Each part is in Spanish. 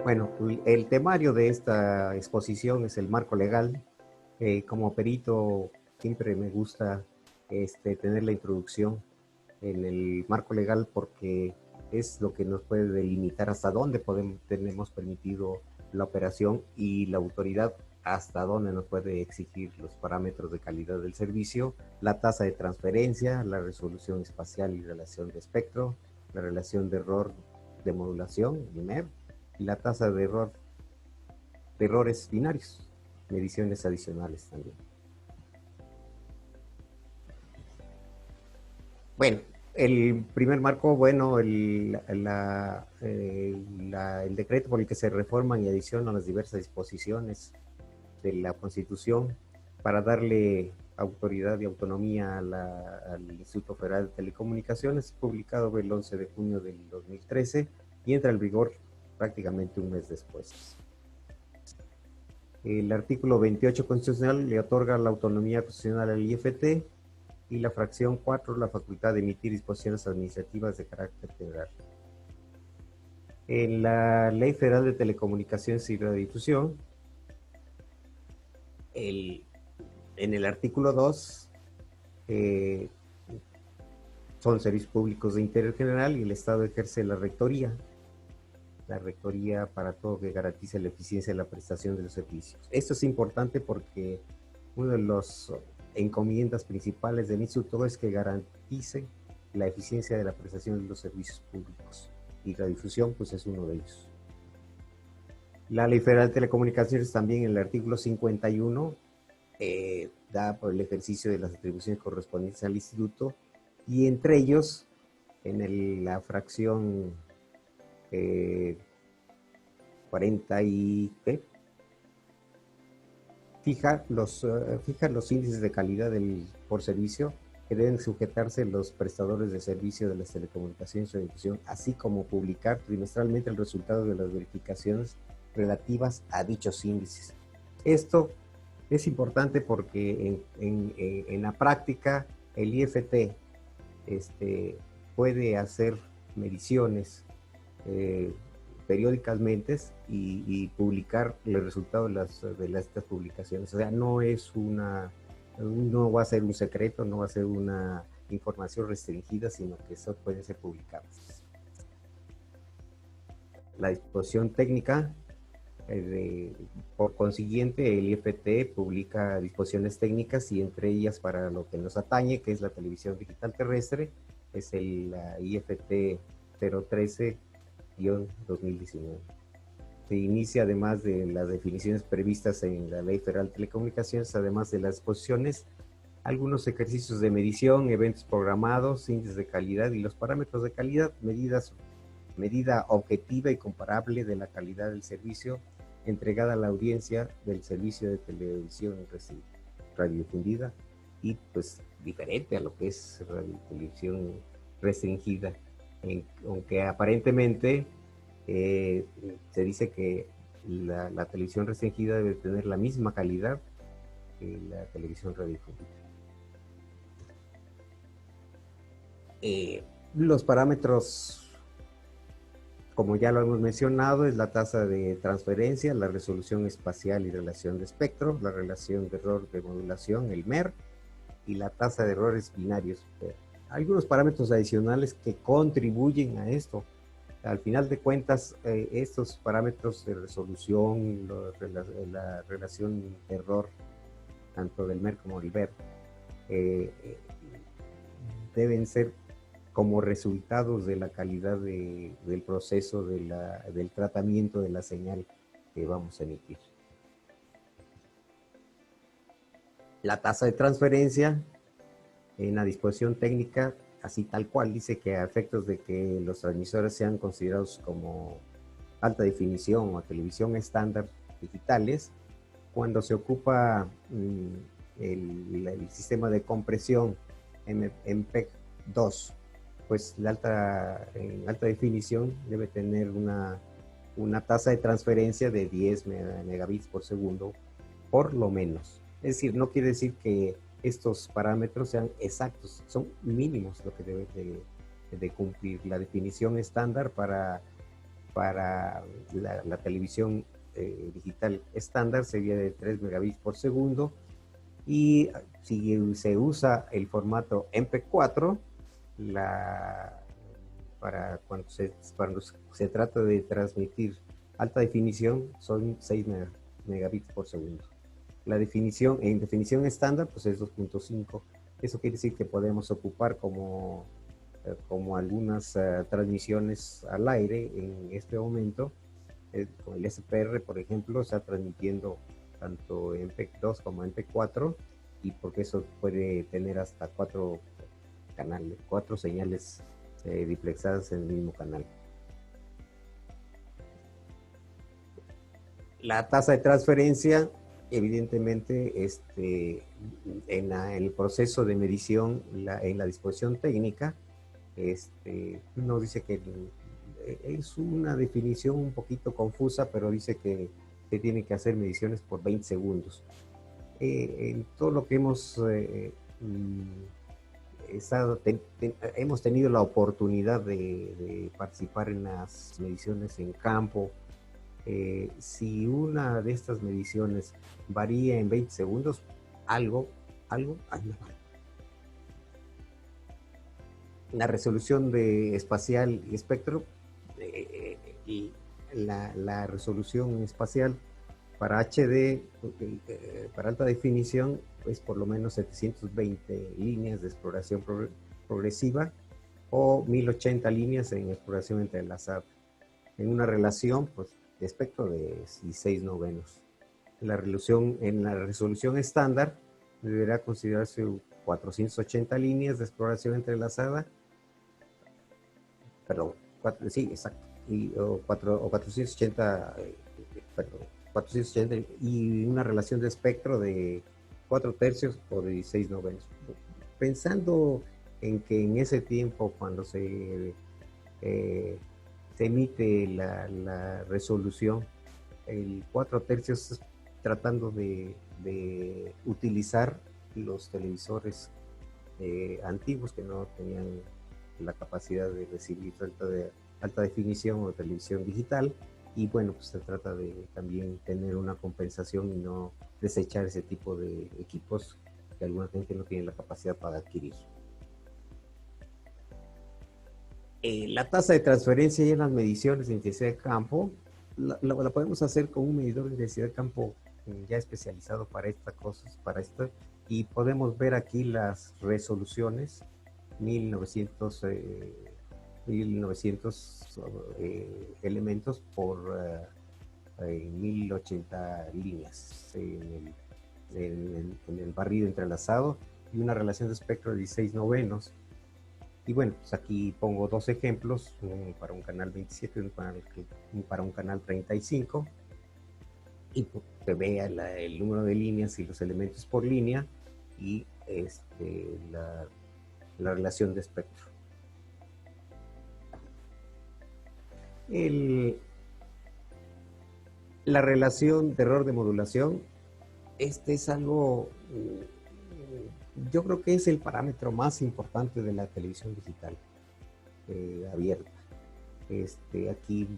Bueno, el temario de esta exposición es el marco legal. Como perito siempre me gusta tener la introducción en el marco legal porque es lo que nos puede delimitar hasta dónde tenemos permitido la operación y la autoridad hasta dónde nos puede exigir los parámetros de calidad del servicio, la tasa de transferencia, la resolución espacial y relación de espectro, la relación de error de modulación, IMER, y la tasa de errores binarios, mediciones adicionales también. Bueno, el primer marco, bueno, el decreto por el que se reforman y adicionan las diversas disposiciones de la Constitución para darle autoridad y autonomía al Instituto Federal de Telecomunicaciones, publicado el 11 de junio del 2013 y entra en vigor prácticamente un mes después. El artículo 28 constitucional le otorga la autonomía constitucional al IFT y la fracción 4 la facultad de emitir disposiciones administrativas de carácter general. En la Ley Federal de Telecomunicaciones y Radiodifusión, en el artículo 2, son servicios públicos de interés general y el Estado ejerce la rectoría para todo que garantice la eficiencia de la prestación de los servicios. Esto es importante porque una de las encomiendas principales del instituto es que garantice la eficiencia de la prestación de los servicios públicos y la difusión pues es uno de ellos. La Ley Federal de Telecomunicaciones también en el artículo 51 da por el ejercicio de las atribuciones correspondientes al instituto y entre ellos en la fracción 40 y fija los índices de calidad por servicio que deben sujetarse los prestadores de servicio de las telecomunicaciones y difusión, así como publicar trimestralmente el resultado de las verificaciones relativas a dichos índices. Esto es importante porque en la práctica el IFT puede hacer mediciones periódicamente y publicar el resultado de estas publicaciones. O sea, no va a ser un secreto, no va a ser una información restringida, sino que eso puede ser publicado. La disposición técnica, por consiguiente, el IFT publica disposiciones técnicas y entre ellas para lo que nos atañe, que es la televisión digital terrestre, es la IFT 013-2019. Se inicia además de las definiciones previstas en la Ley Federal de Telecomunicaciones, además de las disposiciones, algunos ejercicios de medición, eventos programados, índices de calidad y los parámetros de calidad, medida objetiva y comparable de la calidad del servicio entregada a la audiencia del servicio de televisión radiodifundida y pues diferente a lo que es televisión restringida, aunque aparentemente se dice que la televisión restringida debe tener la misma calidad que la televisión radiodifundida. Los parámetros, como ya lo hemos mencionado, es la tasa de transferencia, la resolución espacial y relación de espectro, la relación de error de modulación, el MER, y la tasa de errores binarios. Algunos parámetros adicionales que contribuyen a esto. Al final de cuentas, estos parámetros de resolución, la relación de error, tanto del MER como del BER, deben ser como resultados de la calidad del proceso del tratamiento de la señal que vamos a emitir. La tasa de transferencia en la disposición técnica, así tal cual, dice que a efectos de que los transmisores sean considerados como alta definición o televisión estándar digitales, cuando se ocupa el sistema de compresión MPEG 2, pues en alta definición debe tener una tasa de transferencia de 10 megabits por segundo, por lo menos. Es decir, no quiere decir que estos parámetros sean exactos, son mínimos lo que debe de cumplir. La definición estándar para Para la televisión digital estándar sería de 3 megabits por segundo, y si se usa el formato MP4, cuando se trata de transmitir alta definición son 6 megabits por segundo. En definición estándar pues es 2.5. Eso quiere decir que podemos ocupar como algunas transmisiones al aire en este momento. Con el SPR, por ejemplo, está transmitiendo tanto MP2 como MP4, y porque eso puede tener hasta 4 canales, 4 señales diplexadas en el mismo canal. La tasa de transferencia, evidentemente, en el proceso de medición, en la disposición técnica, nos dice que es una definición un poquito confusa, pero dice que se tiene que hacer mediciones por 20 segundos. En todo lo que hemos hemos tenido la oportunidad de participar en las mediciones en campo. Si una de estas mediciones varía en 20 segundos, algo anda mal. La resolución de espacial y espectro, y la resolución espacial para HD, para alta definición, es por lo menos 720 líneas de exploración progresiva o 1080 líneas en exploración entrelazada, en una relación pues, de espectro de 16 novenos. En la resolución estándar deberá considerarse 480 líneas de exploración entrelazada, perdón, sí, exacto, o 480, perdón, 480, y una relación de espectro de 4 tercios o de 16 novenos. Pensando en que en ese tiempo, cuando se emite la resolución, el 4 tercios, tratando de utilizar los televisores antiguos que no tenían la capacidad de recibir alta definición o televisión digital, y bueno, pues se trata de también tener una compensación y no desechar ese tipo de equipos que alguna gente no tiene la capacidad para adquirir. La tasa de transferencia y en las mediciones de intensidad de campo la podemos hacer con un medidor de intensidad de campo ya especializado para estas cosas, y podemos ver aquí las resoluciones 1900 elementos por 1080 líneas en el barrido entrelazado, y una relación de espectro de 16 novenos. Y bueno, pues aquí pongo dos ejemplos, uno para un canal 27 y para un canal 35, y se vea el número de líneas y los elementos por línea, y la relación de espectro. La relación de error de modulación, es algo, yo creo que es el parámetro más importante de la televisión digital abierta. Aquí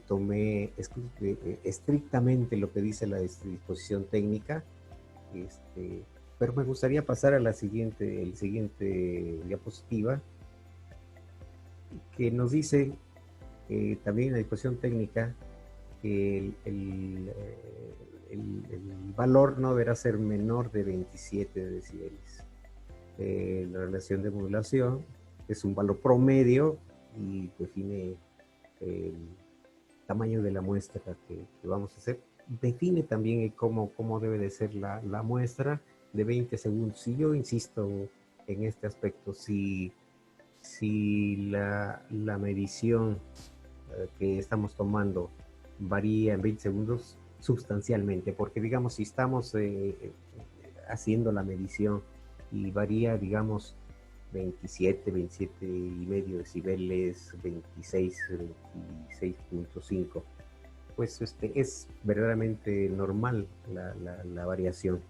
tomé estrictamente lo que dice la disposición técnica, pero me gustaría pasar a el siguiente diapositiva, que nos dice también en la disposición técnica que el valor no deberá ser menor de 27 decibeles. La relación de modulación es un valor promedio y define el tamaño de la muestra que vamos a hacer. Define también cómo debe de ser la muestra de 20 segundos. Y yo insisto en este aspecto, si la medición que estamos tomando varía en 20 segundos sustancialmente, porque digamos, si estamos haciendo la medición y varía, digamos, 27 y medio decibeles, 26, 26.5, pues es verdaderamente normal la variación.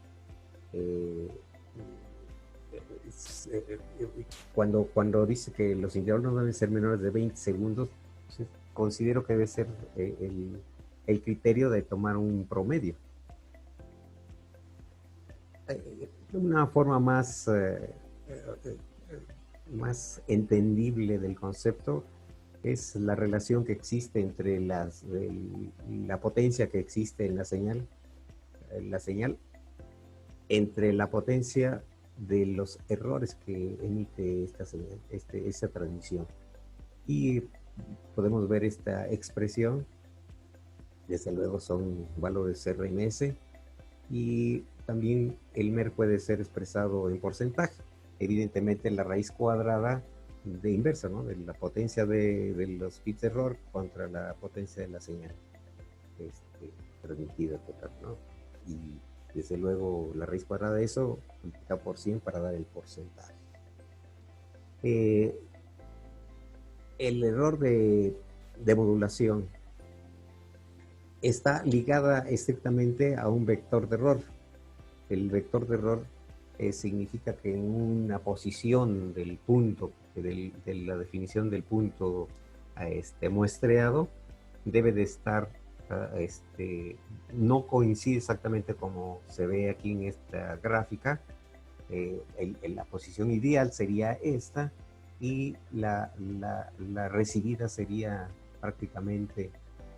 Cuando dice que los intervalos no deben ser menores de 20 segundos, pues considero que debe ser el criterio de tomar un promedio. Una forma más entendible del concepto es la relación que existe entre la potencia que existe en la señal entre la potencia de los errores que emite esta señal, esta transmisión. Y podemos ver esta expresión, desde luego son valores RMS, y también el MER puede ser expresado en porcentaje. Evidentemente la raíz cuadrada de inversa, ¿no? De la potencia de los bits de error contra la potencia de la señal transmitida total, ¿no? Y desde luego la raíz cuadrada de eso multiplicado por 100 para dar el porcentaje. El error de modulación está ligada estrictamente a un vector de error. El vector de error significa que en una posición del punto, de la definición del punto muestreado, debe de estar, no coincide exactamente como se ve aquí en esta gráfica. La posición ideal sería esta y la recibida sería prácticamente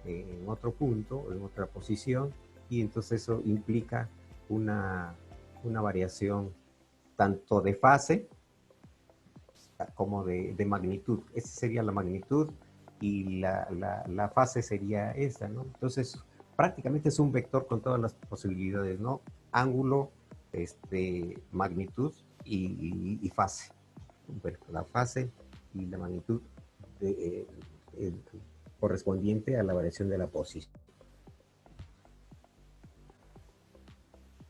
en otro punto, en otra posición, y entonces eso implica una variación tanto de fase como de magnitud. Esa sería la magnitud y la fase sería esta, ¿no? Entonces, prácticamente es un vector con todas las posibilidades, ¿no? Ángulo, magnitud y fase. Bueno, la fase y la magnitud correspondiente a la variación de la posición.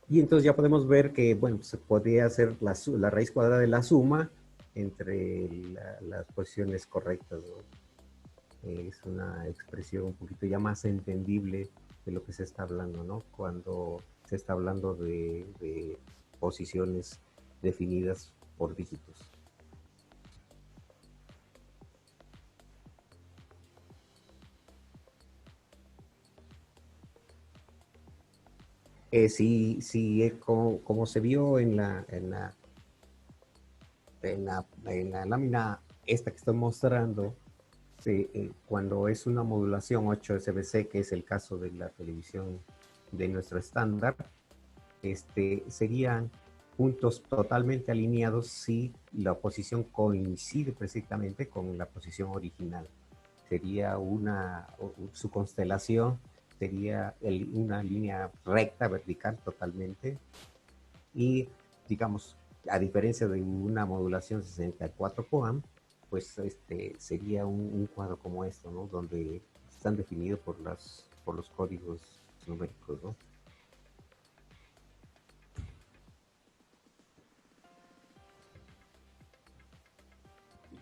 Y entonces ya podemos ver que, bueno, se podría hacer la raíz cuadrada de la suma entre las posiciones correctas, ¿no? Es una expresión un poquito ya más entendible de lo que se está hablando, ¿no? Cuando se está hablando de posiciones definidas por dígitos. Sí, como se vio en la lámina esta que estoy mostrando, cuando es una modulación 8 SBC, que es el caso de la televisión de nuestro estándar, serían puntos totalmente alineados si la posición coincide precisamente con la posición original. Sería su constelación sería una línea recta, vertical totalmente, y digamos, a diferencia de una modulación 64 QAM, pues sería un cuadro como esto, ¿no? Donde están definidos por los códigos numéricos, ¿no?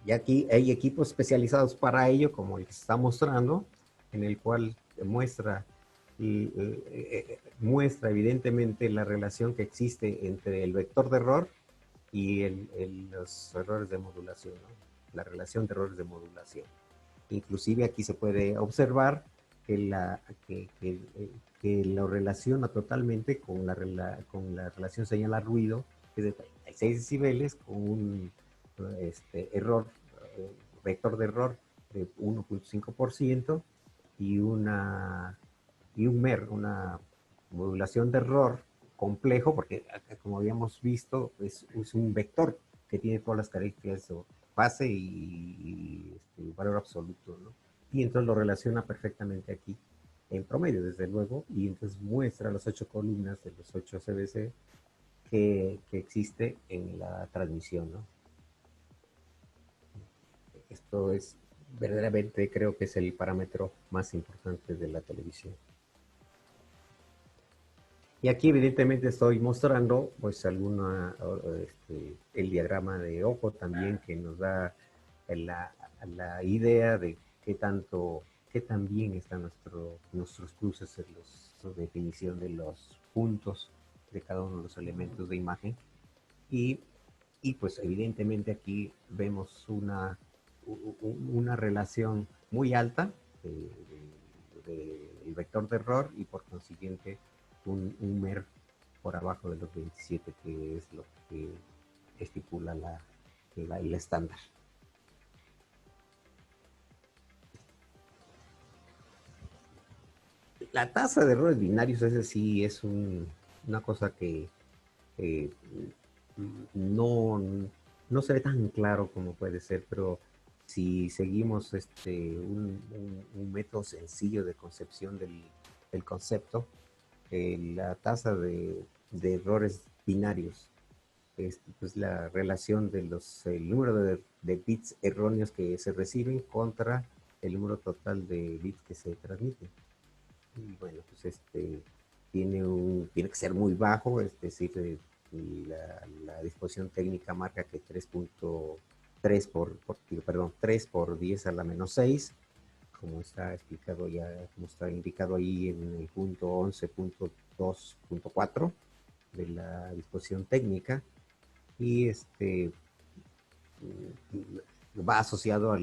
Y aquí hay equipos especializados para ello, como el que se está mostrando, en el cual muestra evidentemente la relación que existe entre el vector de error y los errores de modulación, ¿no? La relación de errores de modulación. Inclusive aquí se puede observar que lo relaciona totalmente con la relación señal-ruido, que es de 36 decibeles, con un error, vector de error de 1.5% y un MER, una modulación de error complejo, porque como habíamos visto, es un vector que tiene todas las características de fase y valor absoluto, ¿no? Y entonces lo relaciona perfectamente aquí en promedio, desde luego, y entonces muestra las 8 columnas de los 8 CBC que existe en la transmisión, ¿no? Esto es verdaderamente, creo que es el parámetro más importante de la televisión. Y aquí evidentemente estoy mostrando pues el diagrama de ojo también, que nos da la idea de qué tan bien están nuestros cruces en la definición de los puntos de cada uno de los elementos de imagen. Y pues evidentemente aquí vemos una relación muy alta del vector de error y por consiguiente un MER por abajo de los 27, que es lo que estipula el estándar. La tasa de errores binarios, ese sí es una cosa que eh, no, no se ve tan claro como puede ser, pero si seguimos un método sencillo de concepción del concepto, la tasa de errores binarios es pues, la relación de el número de bits erróneos que se reciben contra el número total de bits que se transmiten. Y bueno, pues tiene que ser muy bajo, es decir, la disposición técnica marca que 3 por 10 a la menos 6, como está explicado ya, como está indicado ahí en el punto 11.2.4 de la disposición técnica, y va asociado a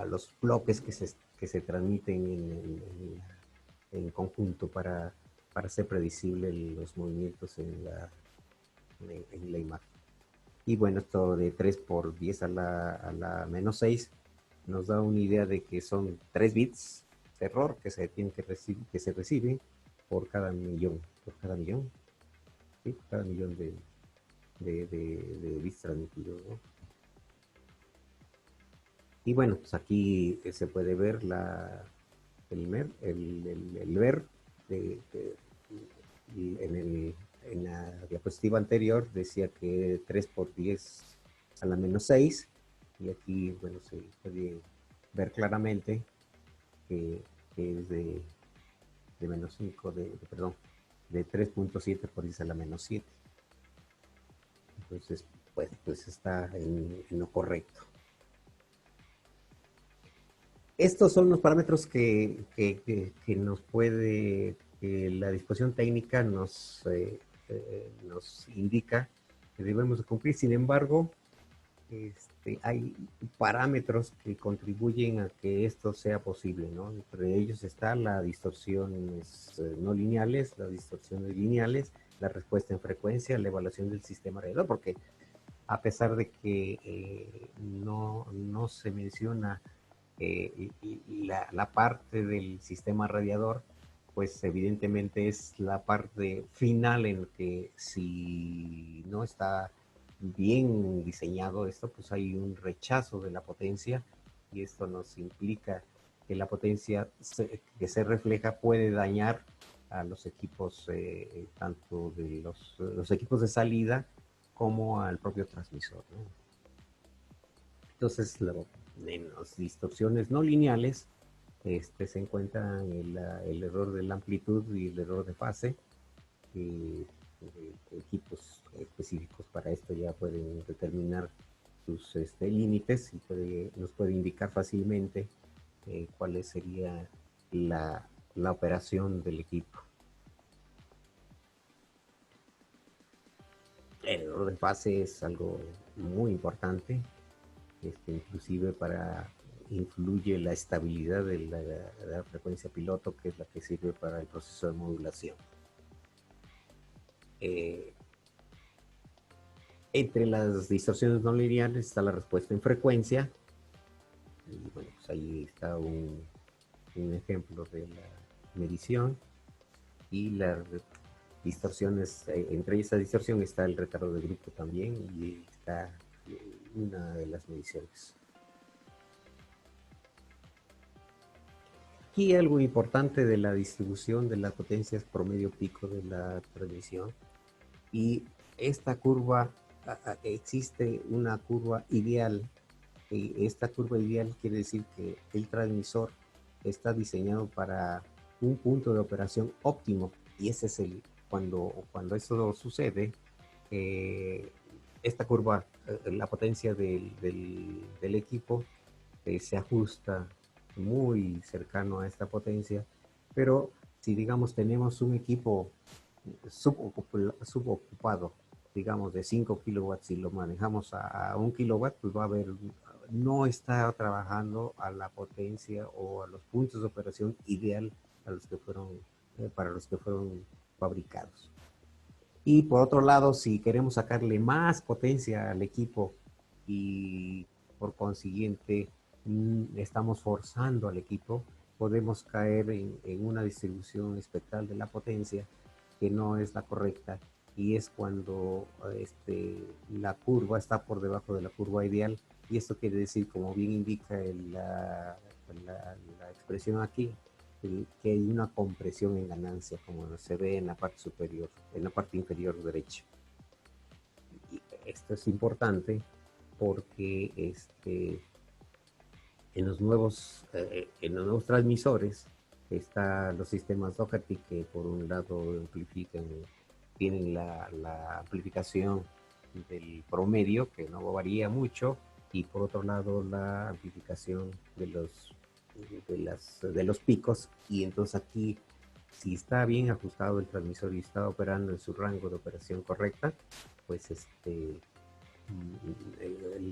los bloques que se transmiten en conjunto para hacer predecible los movimientos en la imagen. Y bueno, esto de 3 por 10 a la menos 6 nos da una idea de que son 3 bits de error que se tienen que se reciben por cada millón, ¿sí? Por cada millón de bits transmitidos, ¿no? Y bueno, pues aquí se puede ver el ver en la diapositiva anterior decía que 3 por 10 a la menos 6, y aquí, bueno, se puede ver claramente que, que es de menos 5, perdón, de 3.7 por 10 a la menos 7. Entonces, pues está en lo correcto. Estos son los parámetros que nos puede, que la disposición técnica nos indica que debemos de cumplir. Sin embargo, hay parámetros que contribuyen a que esto sea posible, ¿no? Entre ellos está la distorsiones no lineales, las distorsiones lineales, la respuesta en frecuencia, la evaluación del sistema radiador, porque a pesar de que no se menciona la parte del sistema radiador, pues evidentemente es la parte final en que si no está bien diseñado esto, pues hay un rechazo de la potencia, y esto nos implica que la potencia que se refleja puede dañar a los equipos, tanto de los equipos de salida como al propio transmisor, ¿no? Entonces, en las distorsiones no lineales se encuentran el error de la amplitud y el error de fase. Equipos específicos para esto ya pueden determinar sus límites y nos puede indicar fácilmente cuál sería la operación del equipo. El error de fase es algo muy importante, inclusive influye la estabilidad de la frecuencia piloto, que es la que sirve para el proceso de modulación. Entre las distorsiones no lineales está la respuesta en frecuencia, y bueno, pues ahí está un ejemplo de la medición, y las distorsiones, entre esa distorsión está el retardo de grupo también, y está una de las mediciones. Aquí algo importante de la distribución de las potencias promedio pico de la transmisión, y esta curva, existe una curva ideal. Y esta curva ideal quiere decir que el transmisor está diseñado para un punto de operación óptimo, y ese es cuando eso sucede, esta curva, la potencia del equipo se ajusta muy cercano a esta potencia, pero si digamos tenemos un equipo subocupado, digamos de 5 kilowatts, y lo manejamos a 1 kilowatt, pues va a haber no está trabajando a la potencia o a los puntos de operación ideal a los que fueron, para los que fueron fabricados. Y por otro lado, si queremos sacarle más potencia al equipo y por consiguiente estamos forzando al equipo, podemos caer en una distribución espectral de la potencia que no es la correcta, y es cuando la curva está por debajo de la curva ideal, y esto quiere decir, como bien indica la expresión aquí, que hay una compresión en ganancia, como se ve en la parte superior, en la parte inferior derecha. Y esto es importante porque en los nuevos transmisores están los sistemas Doherty, que por un lado amplifican, tienen la amplificación del promedio, que no varía mucho, y por otro lado la amplificación de los picos. Y entonces aquí, si está bien ajustado el transmisor y está operando en su rango de operación correcta, pues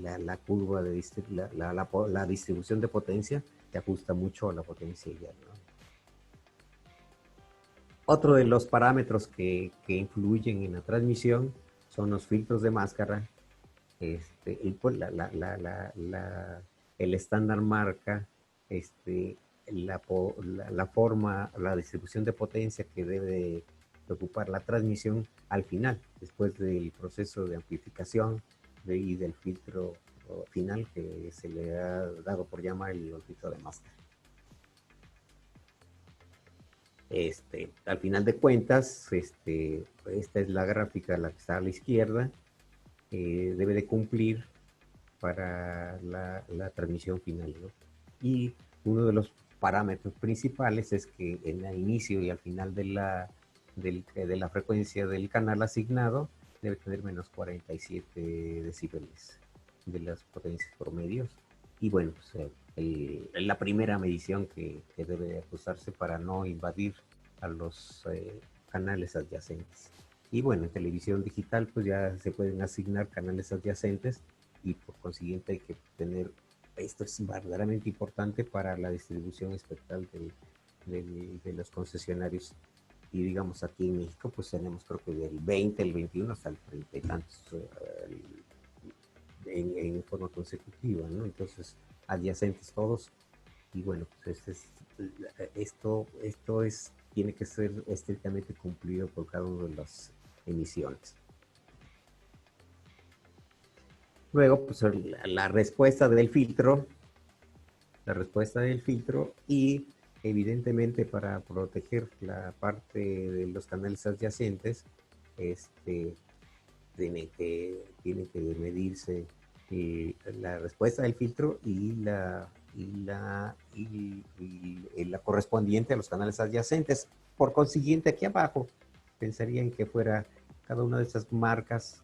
la curva de la distribución de potencia se ajusta mucho a la potencia ideal, ¿no? Otro de los parámetros que influyen en la transmisión son los filtros de máscara. Pues, el estándar marca la forma, la distribución de potencia que debe de ocupar la transmisión al final, después del proceso de amplificación y del filtro final, que se le ha dado por llamar el filtro de máscara. Al final de cuentas, esta es la gráfica, la que está a la izquierda, debe de cumplir para la transmisión final, ¿no? Y uno de los parámetros principales es que en el inicio y al final de la frecuencia del canal asignado debe tener menos 47 decibeles de las potencias promedios. Y bueno, pues, la primera medición que debe ajustarse para no invadir a los canales adyacentes. Y bueno, en televisión digital pues ya se pueden asignar canales adyacentes, y por consiguiente hay que tener, esto es verdaderamente importante para la distribución espectral de los concesionarios. Y digamos, aquí en México pues tenemos, creo que del 20, el 21 hasta el 30 y tantos en forma consecutiva, ¿no? Entonces, adyacentes todos. Y bueno, pues esto tiene que ser estrictamente cumplido por cada una de las emisiones. Luego, pues la respuesta del filtro, y evidentemente para proteger la parte de los canales adyacentes, tiene que medirse la respuesta del filtro y la correspondiente a los canales adyacentes. Por consiguiente, aquí abajo pensaría en que fuera cada una de esas marcas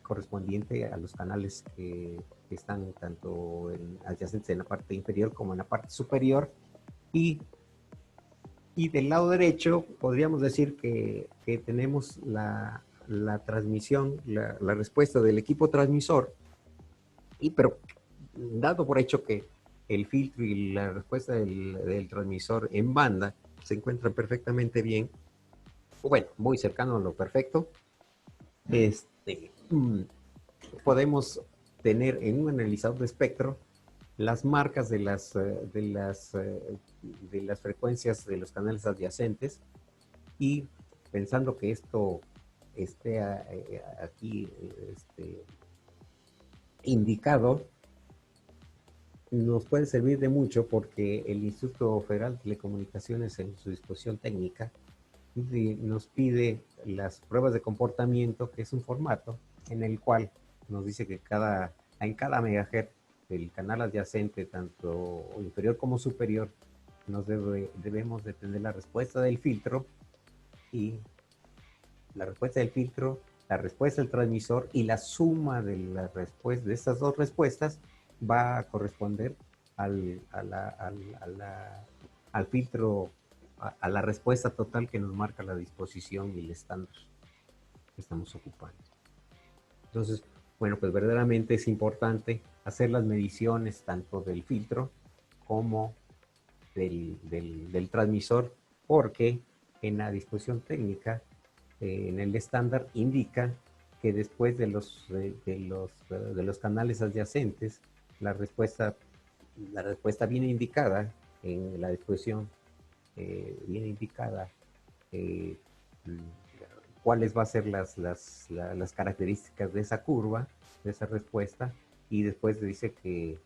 correspondiente a los canales que están tanto adyacentes en la parte inferior como en la parte superior. Y del lado derecho podríamos decir que tenemos la transmisión, la respuesta del equipo transmisor, pero dado por hecho que el filtro y la respuesta del transmisor en banda se encuentran perfectamente bien, bueno, muy cercano a lo perfecto, podemos tener en un analizador de espectro las marcas de las frecuencias de los canales adyacentes, y pensando que esto esté aquí indicado, nos puede servir de mucho, porque el Instituto Federal de Telecomunicaciones, en su disposición técnica, nos pide las pruebas de comportamiento, que es un formato en el cual nos dice que en cada megahertz del canal adyacente, tanto inferior como superior, debemos de tener la respuesta del filtro, y la respuesta del filtro, la respuesta del transmisor, y la suma de estas dos respuestas va a corresponder al filtro, a la respuesta total que nos marca la disposición y el estándar que estamos ocupando. Entonces, Bueno, pues verdaderamente es importante hacer las mediciones tanto del filtro como del transmisor, porque en la disposición técnica, en el estándar, indica que después de los canales adyacentes, la respuesta, la respuesta viene indicada en la disposición, viene indicada eh, cuáles van a ser las características de esa curva, de esa respuesta, y después dice que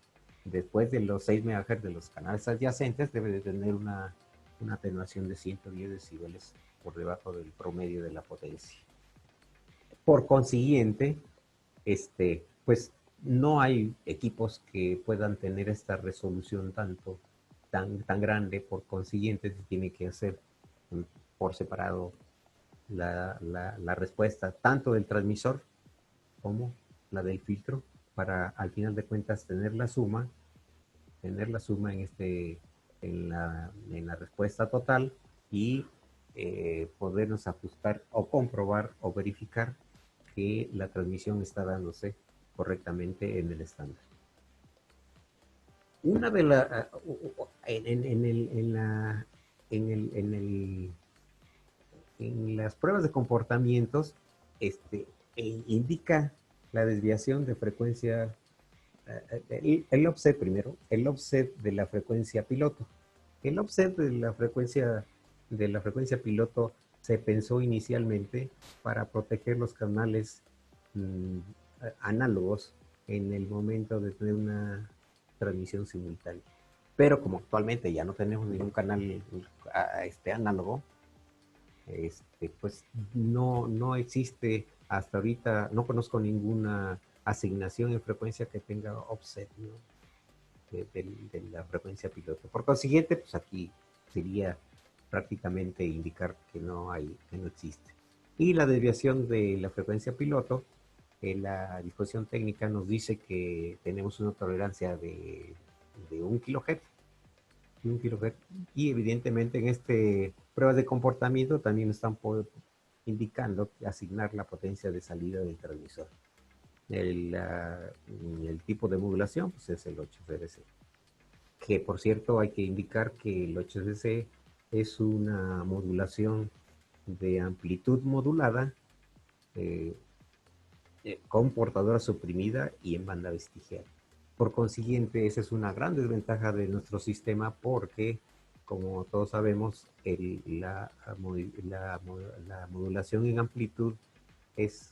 después de los 6 MHz de los canales adyacentes debe de tener una atenuación de 110 decibeles por debajo del promedio de la potencia. Por consiguiente, pues no hay equipos que puedan tener esta resolución tan grande. Por consiguiente, se tiene que hacer por separado la respuesta tanto del transmisor como la del filtro, para al final de cuentas tener la suma en la respuesta total, y podernos ajustar o comprobar o verificar que la transmisión está dándose correctamente en el estándar. Una de la en el, en la en el en las pruebas de comportamientos, indica la desviación de frecuencia, el offset primero, el offset de la frecuencia piloto. El offset de la frecuencia piloto se pensó inicialmente para proteger los canales mmm, análogos en el momento de tener una transmisión simultánea. Pero como actualmente ya no tenemos ningún canal análogo, pues no existe hasta ahorita, no conozco ninguna asignación en frecuencia que tenga offset, ¿no? de la frecuencia piloto. Por consiguiente, pues aquí sería prácticamente indicar que no existe. Y la desviación de la frecuencia piloto, la disposición técnica nos dice que tenemos una tolerancia de 1 kHz, y evidentemente en pruebas de comportamiento también están indicando asignar la potencia de salida del transmisor. El tipo de modulación pues es el 8CDC, que por cierto hay que indicar que el 8CDC es una modulación de amplitud modulada, eh, con portadora suprimida y en banda vestigial. Por consiguiente, esa es una gran desventaja de nuestro sistema, porque, como todos sabemos, la modulación en amplitud es,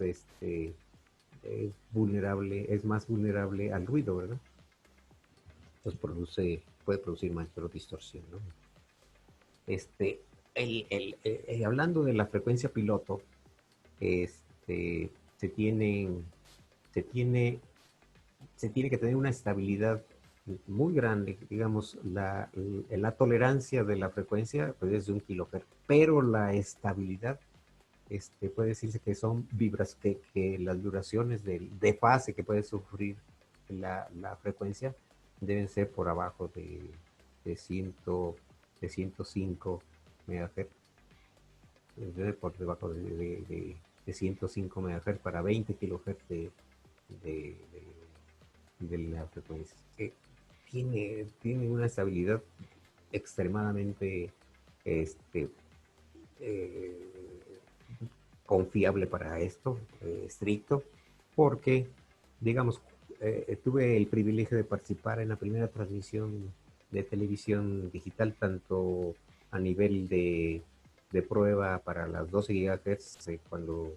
vulnerable, es más vulnerable al ruido, ¿verdad? Entonces puede producir mayor distorsión, ¿no? Hablando de la frecuencia piloto, se tienen, se tiene se tiene que tener una estabilidad muy grande. Digamos, la tolerancia de la frecuencia pues, es de 1 kHz, pero la estabilidad, puede decirse que son que las vibraciones de fase que puede sufrir la frecuencia deben ser por abajo de 105 MHz, por debajo de 105 MHz para 20 kHz de, de la frecuencia. Tiene una estabilidad extremadamente eh, confiable para esto, estricto, porque, digamos, tuve el privilegio de participar en la primera transmisión de televisión digital, tanto a nivel de prueba para las 12 GHz, cuando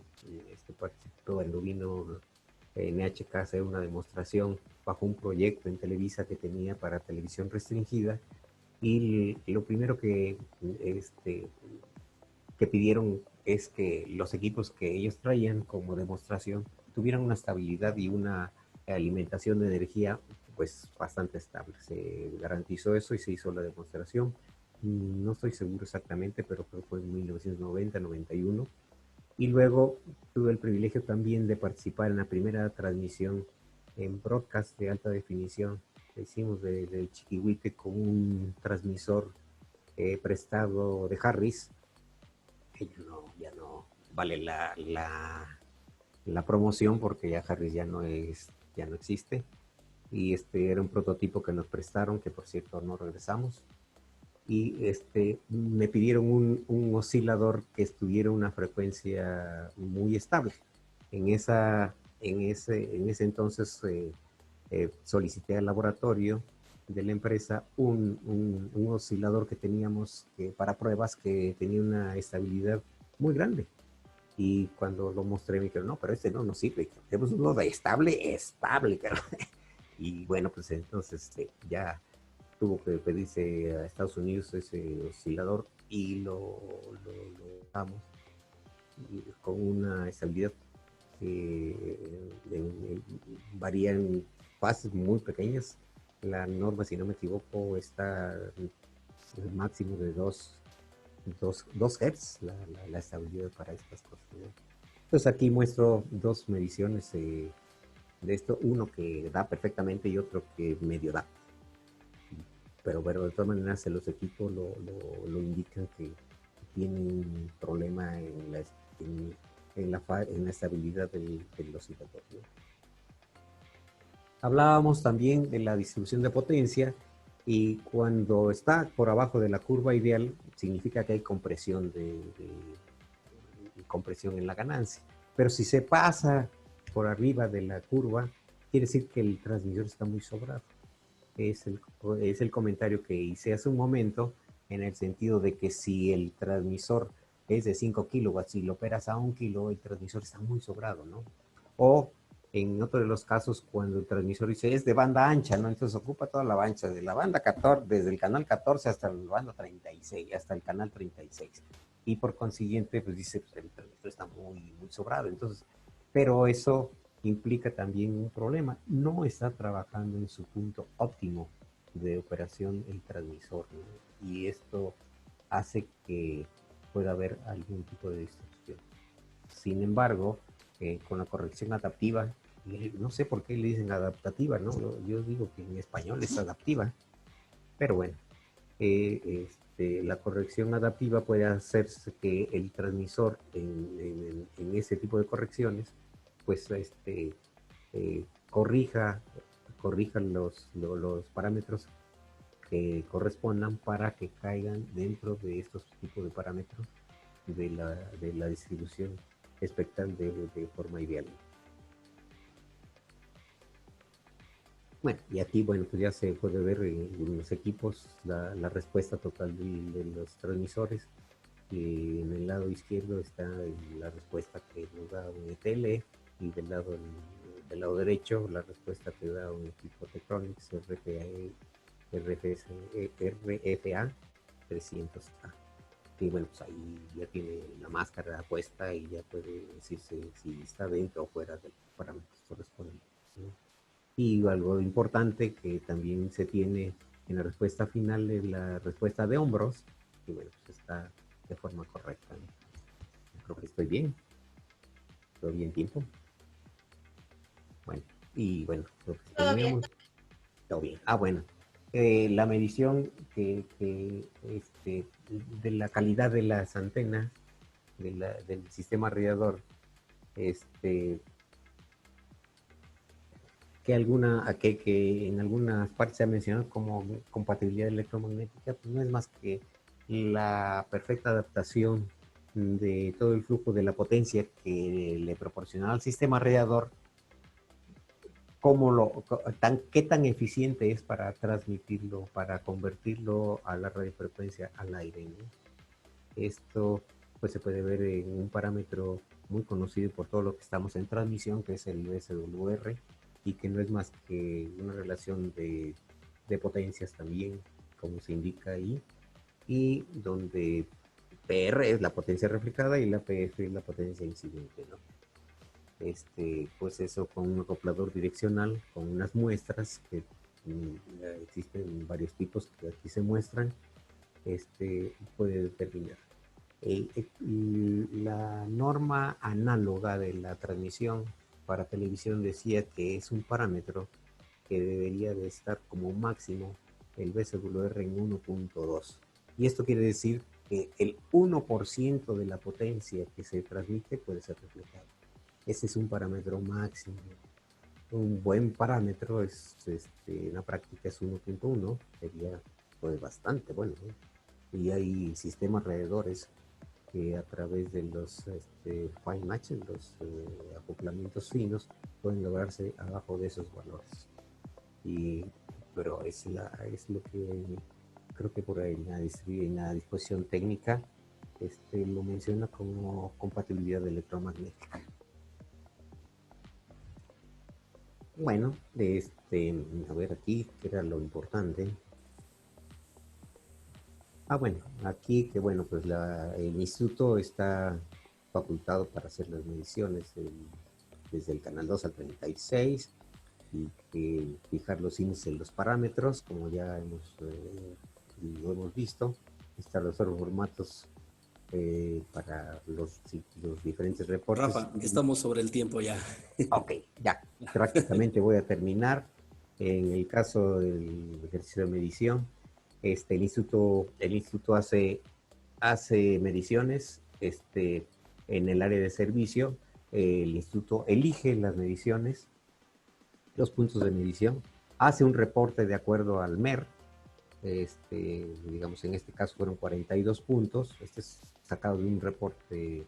participó, cuando vino NHK a hacer una demostración bajo un proyecto en Televisa que tenía para televisión restringida, y lo primero que pidieron es que los equipos que ellos traían como demostración tuvieran una estabilidad y una alimentación de energía pues bastante estable. Se garantizó eso y se hizo la demostración. No estoy seguro exactamente, pero creo que fue en 1990-91. Y luego tuve el privilegio también de participar en la primera transmisión en broadcast de alta definición que hicimos del Chiquihuite con un transmisor prestado de Harris, que ya no vale la promoción porque ya Harris ya no existe. Y era un prototipo que nos prestaron, que por cierto no regresamos. Y me pidieron un oscilador que estuviera una frecuencia muy estable. En ese entonces solicité al laboratorio de la empresa un oscilador que teníamos para pruebas que tenía una estabilidad muy grande. Y cuando lo mostré me dijeron, no, pero no nos sirve. Tenemos uno de estable, estable. Y bueno, pues entonces ya tuvo que pedirse a Estados Unidos ese oscilador y lo damos con una estabilidad varía en fases muy pequeñas. La norma, si no me equivoco, está el máximo de 2 Hz, la estabilidad para estas cosas, ¿no? Entonces aquí muestro dos mediciones de esto, uno que da perfectamente y otro que medio da. Pero bueno, de todas maneras los equipos lo indican que tienen un problema en la estabilidad del oscilador, ¿no? Hablábamos también de la distribución de potencia y cuando está por abajo de la curva ideal significa que hay compresión en la ganancia. Pero si se pasa por arriba de la curva, quiere decir que el transmisor está muy sobrado. Es el comentario que hice hace un momento, en el sentido de que si el transmisor es de 5 kilowatts y lo operas a 1 kilo, el transmisor está muy sobrado, ¿no? O en otro de los casos, cuando el transmisor dice es de banda ancha, ¿no? Entonces ocupa toda la ancha, de la banda 14, desde el canal 14 hasta la banda 36, hasta el canal 36. Y por consiguiente, pues dice, pues el transmisor está muy, muy sobrado. Entonces, pero eso implica también un problema. No está trabajando en su punto óptimo de operación el transmisor, ¿no? Y esto hace que pueda haber algún tipo de distorsión. Sin embargo, con la corrección adaptativa, no sé por qué le dicen adaptativa, ¿no? Yo digo que en español es adaptiva, pero bueno, la corrección adaptiva puede hacerse que el transmisor en ese tipo de correcciones, pues corrija, los parámetros que correspondan para que caigan dentro de estos tipos de parámetros de la distribución espectral de forma ideal. Bueno, y aquí, bueno, pues ya se puede ver en los equipos la respuesta total de los transmisores. En el lado izquierdo está la respuesta que nos da un ETL y del lado derecho la respuesta que da un equipo Tektronix RFA 300A. Y bueno, pues ahí ya tiene la máscara puesta y ya puede decirse si está dentro o fuera del parámetros correspondientes, ¿no? Y algo importante que también se tiene en la respuesta final es la respuesta de hombros, y bueno, pues está de forma correcta, ¿no? Creo que estoy bien, todo bien tiempo. Bueno, y bueno, creo que Todo bien. terminamos. Todo bien. Ah, bueno. La medición de la calidad de las antenas del sistema radiador, este, que en algunas partes se ha mencionado como compatibilidad electromagnética, pues no es más que la perfecta adaptación de todo el flujo de la potencia que le proporciona al sistema radiador, qué tan eficiente es para transmitirlo, para convertirlo a la radiofrecuencia al aire, ¿no? Esto pues se puede ver en un parámetro muy conocido por todo lo que estamos en transmisión, que es el SWR, y que no es más que una relación de potencias también, como se indica ahí, y donde PR es la potencia reflejada y la PF es la potencia incidente, ¿no? Pues eso con un acoplador direccional, con unas muestras que existen varios tipos que aquí se muestran, puede determinar. La norma análoga de la transmisión para televisión decía que es un parámetro que debería de estar como máximo el BSWR en 1.2. Y esto quiere decir que el 1% de la potencia que se transmite puede ser reflejada. Ese es un parámetro máximo. Un buen parámetro es, en la práctica es 1.1, sería pues bastante bueno, ¿no? Y hay sistemas alrededores que a través de los fine matches, los acoplamientos finos, pueden lograrse abajo de esos valores. Y, pero es lo que creo que por ahí en la disposición técnica lo menciona como compatibilidad electromagnética. Bueno, a ver aquí, ¿qué era lo importante? Bueno, aquí que bueno, pues el instituto está facultado para hacer las mediciones desde el canal 2 al 36 y fijar los índices en los parámetros, como ya lo hemos visto, establecer los formatos para los diferentes reportes. Rafa, estamos sobre el tiempo ya. Ok, ya, prácticamente voy a terminar. En el caso del ejercicio de medición, el instituto hace mediciones en el área de servicio. El instituto elige las mediciones, los puntos de medición, hace un reporte de acuerdo al MER. Digamos, en este caso fueron 42 puntos. Este es sacado de un reporte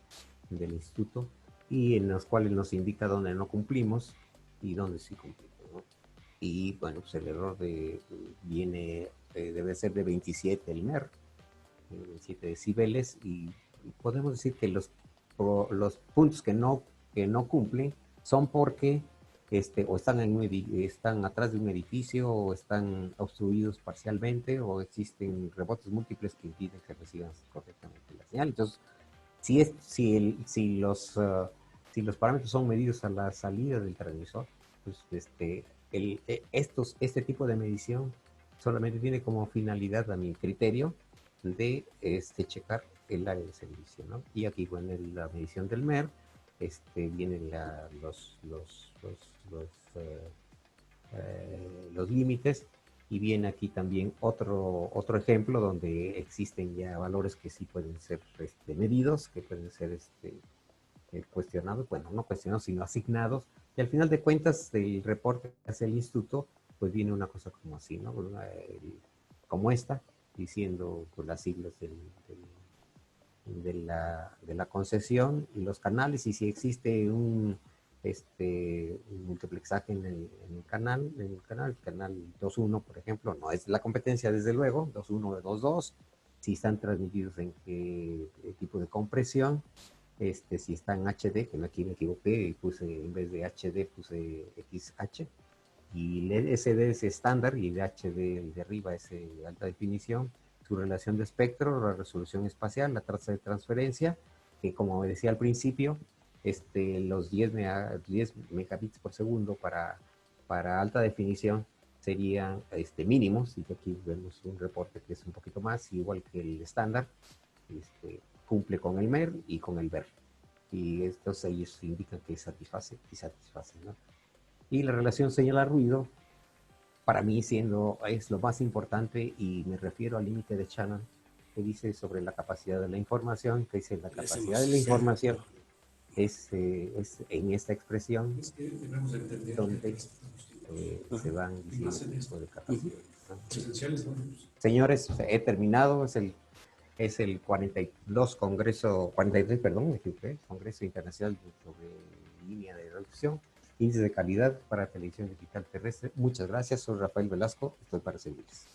del instituto y en los cuales nos indica dónde no cumplimos y dónde sí cumplimos, ¿no? Y bueno, pues el error debe ser de 27 el MER, 27 decibeles, y podemos decir que los puntos que no cumplen son porque o están atrás de un edificio, o están obstruidos parcialmente, o existen rebotes múltiples que impiden que reciban correctamente la señal. Entonces, si los parámetros son medidos a la salida del transmisor, pues este tipo de medición solamente tiene como finalidad, a mi criterio, de checar el área de servicio, ¿no? Y aquí, bueno, en la medición del MER, vienen los límites, y viene aquí también otro ejemplo donde existen ya valores que sí pueden ser medidos, que pueden ser cuestionados, bueno, no cuestionados, sino asignados, y al final de cuentas el reporte que hace el instituto, pues viene una cosa como así, ¿no? Como esta, diciendo pues, las siglas de la concesión y los canales, y si existe un multiplexaje en el canal 2.1, por ejemplo, no es la competencia, desde luego, 2.1 o 2.2, si están transmitidos en qué tipo de compresión, si está en HD, que aquí me equivoqué y puse, en vez de HD puse XH, y el SD es estándar y el HD, el de arriba, es alta definición, su relación de espectro, la resolución espacial, la tasa de transferencia, que como decía al principio, los 10 megabits por segundo para alta definición serían mínimos, y aquí vemos un reporte que es un poquito más, igual que el estándar, cumple con el MER y con el BER. Y estos ellos indican que satisface, ¿no? Y la relación señal-ruido, para mí es lo más importante, y me refiero al límite de Shannon, que dice sobre la capacidad de la información, que dice la capacidad de la información es en esta expresión donde se van diciendo este tipo de capacidades, ¿no? Señores, he terminado, es el 42 Congreso, 43, perdón, me equivoqué, Congreso Internacional sobre Línea de Reducción, Índice de Calidad para Televisión Digital Terrestre. Muchas gracias, soy Rafael Velasco, estoy para servirles.